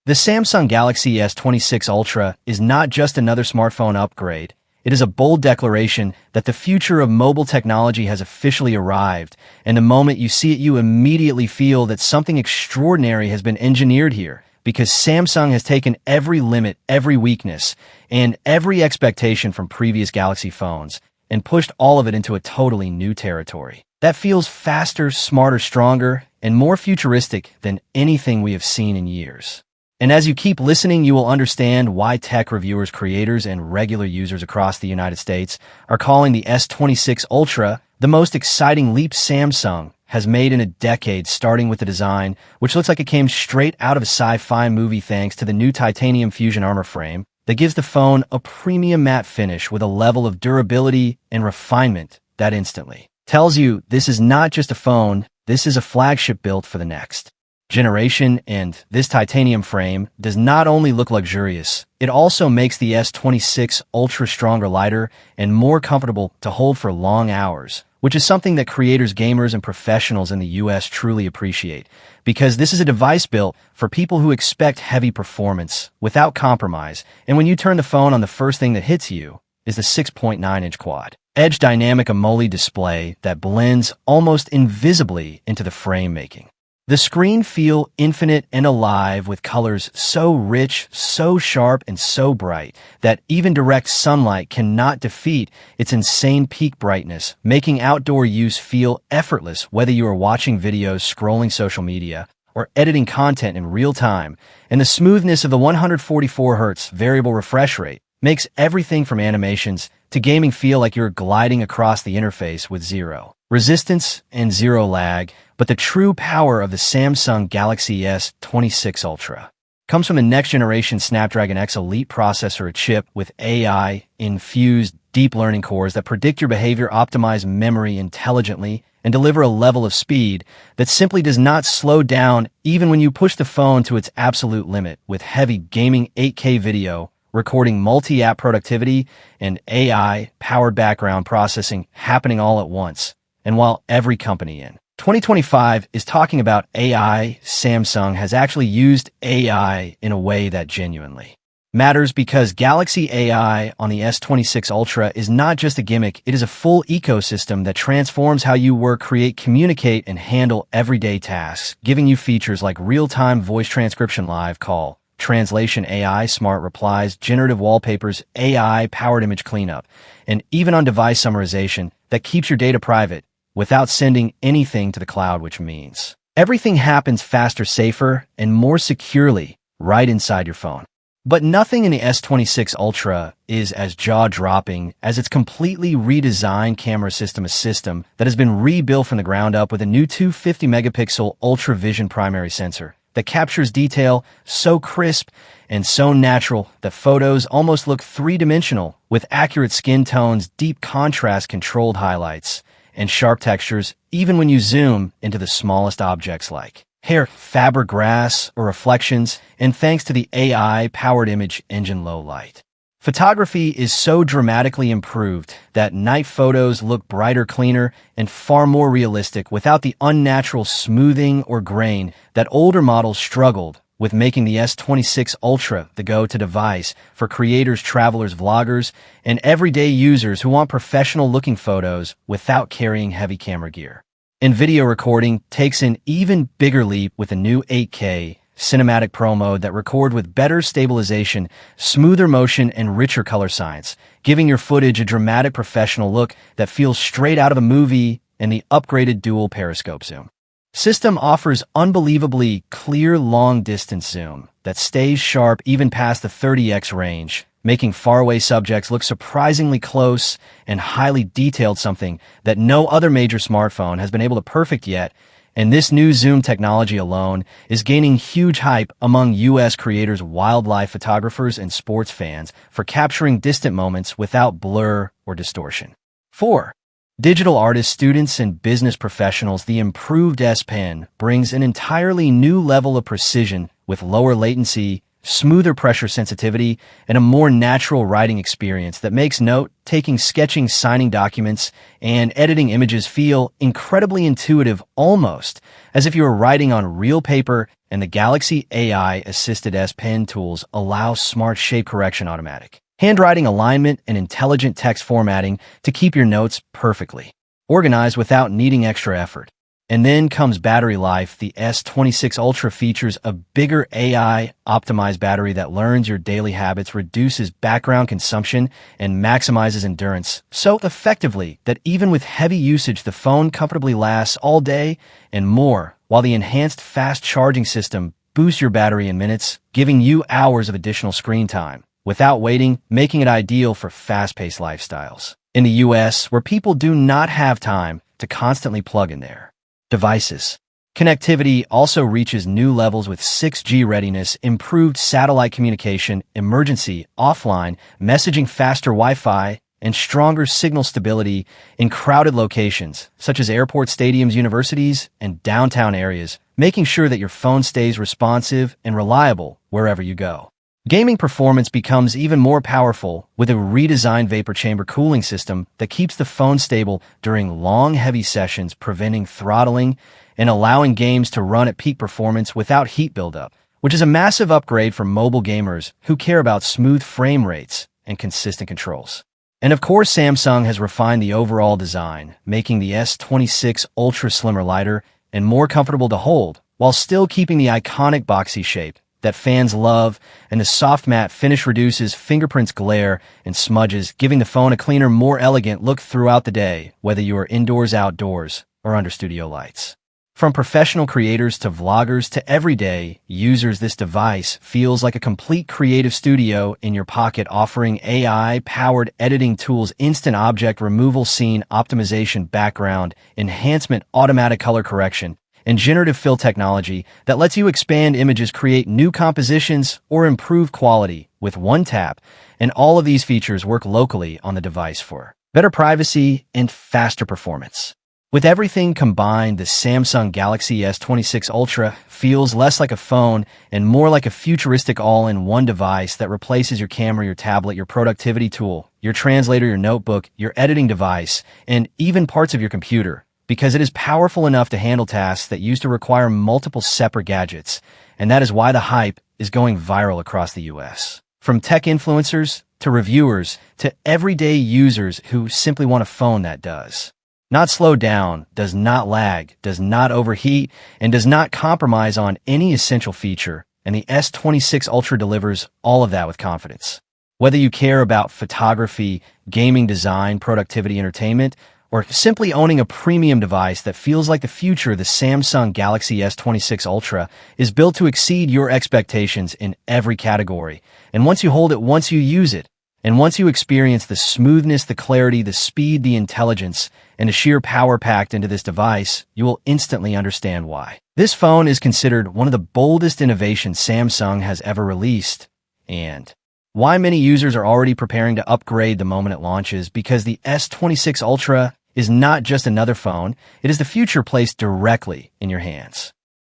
The Samsung Galaxy S26 Ultra is not just another smartphone upgrade. It is a bold declaration that the future of mobile technology has officially arrived, and the moment you see it, you immediately feel that something extraordinary has been engineered here, because Samsung has taken every limit, every weakness, and every expectation from previous Galaxy phones and pushed all of it into a totally new territory that feels faster, smarter, stronger, and more futuristic than anything we have seen in years. And as you keep listening, you will understand why tech reviewers, creators, and regular users across the United States are calling the S26 Ultra the most exciting leap Samsung has made in a decade, starting with the design, which looks like it came straight out of a sci-fi movie thanks to the new titanium fusion armor frame that gives the phone a premium matte finish with a level of durability and refinement that instantly tells you this is not just a phone, this is a flagship built for the next generation. And this titanium frame does not only look luxurious, it also makes the S26 Ultra stronger, lighter, and more comfortable to hold for long hours, which is something that creators, gamers, and professionals in the US truly appreciate, because this is a device built for people who expect heavy performance without compromise. And when you turn the phone on, the first thing that hits you is the 6.9-inch quad-edge dynamic AMOLED display that blends almost invisibly into the frame, making the screen feel infinite and alive, with colors so rich, so sharp, and so bright that even direct sunlight cannot defeat its insane peak brightness, making outdoor use feel effortless, whether you are watching videos, scrolling social media, or editing content in real time. And the smoothness of the 144 Hz variable refresh rate makes everything from animations to gaming feel like you're gliding across the interface with zero resistance and zero lag. But the true power of the Samsung Galaxy S26 Ultra comes from the next-generation Snapdragon X Elite processor, a chip with AI-infused deep learning cores that predict your behavior, optimize memory intelligently, and deliver a level of speed that simply does not slow down even when you push the phone to its absolute limit, with heavy gaming, 8K video recording, multi-app productivity, and AI-powered background processing happening all at once. And while every company in 2025 is talking about AI, Samsung has actually used AI in a way that genuinely matters, because Galaxy AI on the S26 Ultra is not just a gimmick, it is a full ecosystem that transforms how you work, create, communicate, and handle everyday tasks, giving you features like real-time voice transcription, live call translation, AI smart replies, generative wallpapers, AI-powered image cleanup, and even on-device summarization that keeps your data private without sending anything to the cloud, which means everything happens faster, safer, and more securely right inside your phone. But nothing in the S26 Ultra is as jaw-dropping as its completely redesigned camera system, a system that has been rebuilt from the ground up with a new 250-megapixel Ultra Vision primary sensor that captures detail so crisp and so natural that photos almost look three-dimensional, with accurate skin tones, deep contrast, controlled highlights, and sharp textures, even when you zoom into the smallest objects like hair, fabric, grass, or reflections. And thanks to the AI-powered image engine, low light photography is so dramatically improved that night photos look brighter, cleaner, and far more realistic, without the unnatural smoothing or grain that older models struggled with, making the S26 Ultra the go-to device for creators, travelers, vloggers, and everyday users who want professional-looking photos without carrying heavy camera gear. And video recording takes an even bigger leap with a new 8K Cinematic Pro mode that record with better stabilization, smoother motion, and richer color science, giving your footage a dramatic professional look that feels straight out of a movie. And the upgraded dual periscope zoom system offers unbelievably clear long-distance zoom that stays sharp even past the 30x range, making faraway subjects look surprisingly close and highly detailed, something that no other major smartphone has been able to perfect yet. And this new zoom technology alone is gaining huge hype among US creators, wildlife photographers, and sports fans for capturing distant moments without blur or distortion. 4. Digital artists, students, and business professionals, the improved S Pen brings an entirely new level of precision with lower latency, smoother pressure sensitivity, and a more natural writing experience that makes note-taking, sketching, signing documents, and editing images feel incredibly intuitive, almost as if you were writing on real paper. and the Galaxy AI-assisted S Pen tools allow smart shape correction automatic handwriting alignment and intelligent text formatting to keep your notes perfectly organized without needing extra effort. And then comes battery life. The S26 Ultra features a bigger AI-optimized battery that learns your daily habits, reduces background consumption, and maximizes endurance so effectively that even with heavy usage, the phone comfortably lasts all day and more, while the enhanced fast charging system boosts your battery in minutes, giving you hours of additional screen time without waiting, making it ideal for fast-paced lifestyles. In the US, where people do not have time to constantly plug in their devices. Connectivity also reaches new levels with 6G readiness, improved satellite communication, emergency, offline, messaging, faster Wi-Fi, and stronger signal stability in crowded locations, such as airports, stadiums, universities, and downtown areas, making sure that your phone stays responsive and reliable wherever you go. Gaming performance becomes even more powerful with a redesigned vapor chamber cooling system that keeps the phone stable during long, heavy sessions, preventing throttling and allowing games to run at peak performance without heat buildup, which is a massive upgrade for mobile gamers who care about smooth frame rates and consistent controls. And of course, Samsung has refined the overall design, making the S26 Ultra slimmer, lighter, and more comfortable to hold, while still keeping the iconic boxy shape that fans love, and the soft matte finish reduces fingerprints, glare, and smudges, giving the phone a cleaner, more elegant look throughout the day, whether you are indoors, outdoors, or under studio lights. From professional creators to vloggers to everyday users, this device feels like a complete creative studio in your pocket, offering AI-powered editing tools, instant object removal, scene optimization, background enhancement, automatic color correction, and generative fill technology that lets you expand images, create new compositions, or improve quality with one tap. And all of these features work locally on the device for better privacy and faster performance. With everything combined, the Samsung Galaxy S26 Ultra feels less like a phone and more like a futuristic all-in-one device that replaces your camera, your tablet, your productivity tool, your translator, your notebook, your editing device, and even parts of your computer, because it is powerful enough to handle tasks that used to require multiple separate gadgets, and that is why the hype is going viral across the US. From tech influencers to reviewers to everyday users who simply want a phone that does not slow down, does not lag, does not overheat, and does not compromise on any essential feature, and the S26 Ultra delivers all of that with confidence. Whether you care about photography, gaming, design, productivity, entertainment, or simply owning a premium device that feels like the future, the Samsung Galaxy S26 Ultra is built to exceed your expectations in every category. And once you hold it, once you use it, and once you experience the smoothness, the clarity, the speed, the intelligence, and the sheer power packed into this device, you will instantly understand why. This phone is considered one of the boldest innovations Samsung has ever released, and why many users are already preparing to upgrade the moment it launches, because the S26 Ultra is not just another phone, it is the future placed directly in your hands.